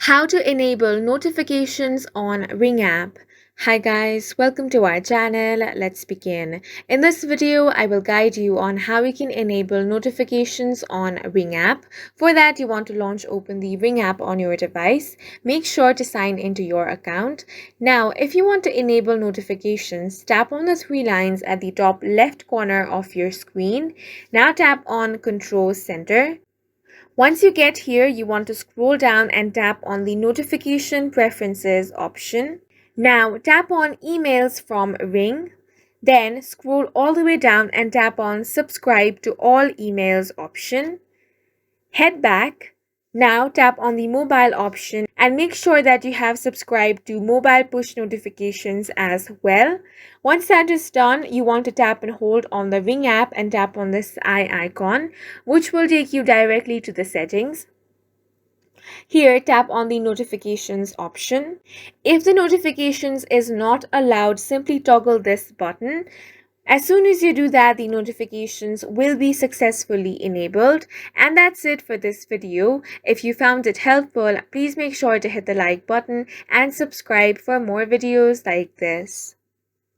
How to enable notifications on Ring app. Hi guys, welcome to our channel. Let's begin. In this video, I will guide you on how you can enable notifications on Ring app. For that, you want to open the Ring app on your device. Make sure to sign into your account. Now, if you want to enable notifications, tap on the three lines at the top left corner of your screen. Now tap on Control Center. Once you get here, you want to scroll down and tap on the Notification Preferences option. Now tap on Emails from Ring. Then scroll all the way down and tap on Subscribe to All Emails option. Head back. Now tap on the mobile option and make sure that you have subscribed to mobile push notifications as well. Once that is done, you want to tap and hold on the Ring app and tap on this eye icon, which will take you directly to the settings. Here, tap on the notifications option. If the notifications is not allowed, simply toggle this button. As soon as you do that, the notifications will be successfully enabled. And that's it for this video. If you found it helpful, please make sure to hit the like button and subscribe for more videos like this.